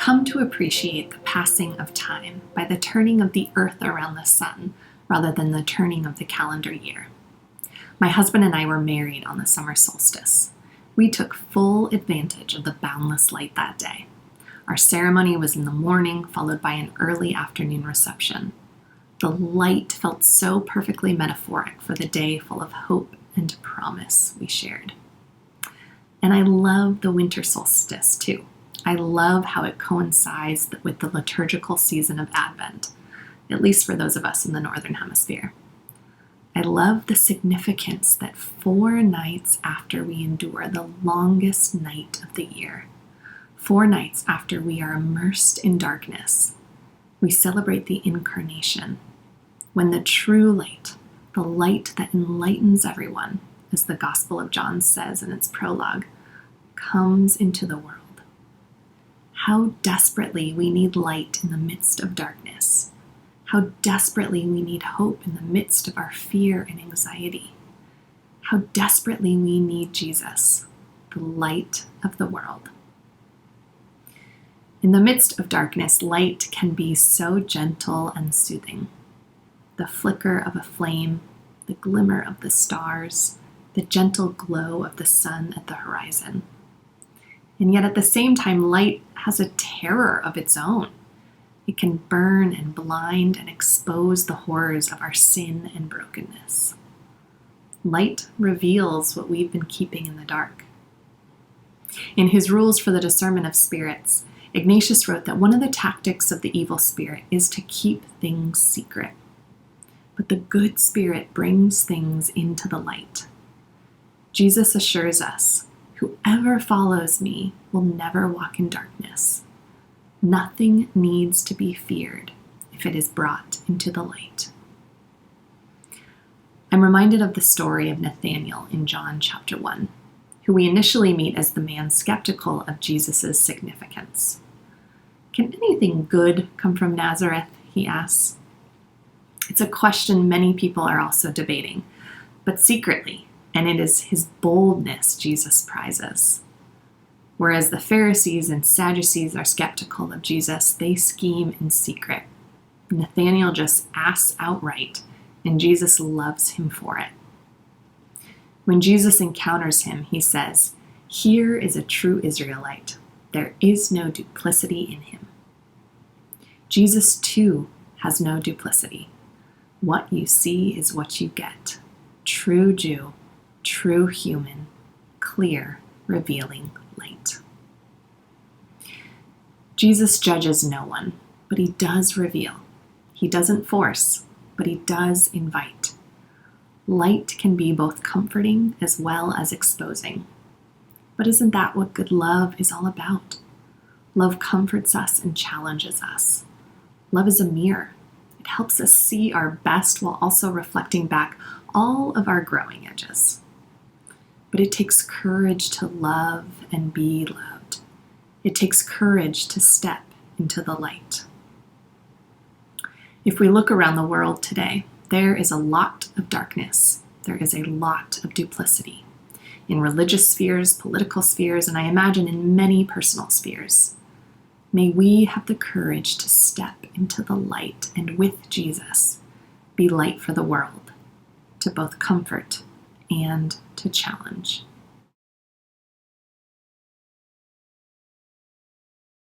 come to appreciate the passing of time by the turning of the earth around the sun rather than the turning of the calendar year. My husband and I were married on the summer solstice. We took full advantage of the boundless light that day. Our ceremony was in the morning, followed by an early afternoon reception. The light felt so perfectly metaphoric for the day full of hope and promise we shared. And I love the winter solstice too. I love how it coincides with the liturgical season of Advent, at least for those of us in the Northern Hemisphere. I love the significance that 4 nights after we endure the longest night of the year, 4 nights after we are immersed in darkness, we celebrate the incarnation, when the true light, the light that enlightens everyone, as the Gospel of John says in its prologue, comes into the world. How desperately we need light in the midst of darkness. How desperately we need hope in the midst of our fear and anxiety. How desperately we need Jesus, the light of the world. In the midst of darkness, light can be so gentle and soothing. The flicker of a flame, the glimmer of the stars, the gentle glow of the sun at the horizon. And yet at the same time, light has a terror of its own. It can burn and blind and expose the horrors of our sin and brokenness. Light reveals what we've been keeping in the dark. In his Rules for the Discernment of Spirits, Ignatius wrote that one of the tactics of the evil spirit is to keep things secret. But the good spirit brings things into the light. Jesus assures us, "Whoever follows me will never walk in darkness." Nothing needs to be feared if it is brought into the light. I'm reminded of the story of Nathanael in John chapter 1, who we initially meet as the man skeptical of Jesus' significance. "Can anything good come from Nazareth?" he asks. It's a question many people are also debating, but secretly, and it is his boldness Jesus prizes. Whereas the Pharisees and Sadducees are skeptical of Jesus, they scheme in secret. Nathanael just asks outright, and Jesus loves him for it. When Jesus encounters him, he says, "Here is a true Israelite. There is no duplicity in him." Jesus, too, has no duplicity. What you see is what you get. True Jew, true human, clear, revealing light. Jesus judges no one, but he does reveal. He doesn't force, but he does invite. Light can be both comforting as well as exposing. But isn't that what good love is all about? Love comforts us and challenges us. Love is a mirror. It helps us see our best while also reflecting back all of our growing edges. But it takes courage to love and be loved. It takes courage to step into the light. If we look around the world today, there is a lot of darkness. There is a lot of duplicity in religious spheres, political spheres, and I imagine in many personal spheres. May we have the courage to step into the light and with Jesus be light for the world, to both comfort and to challenge.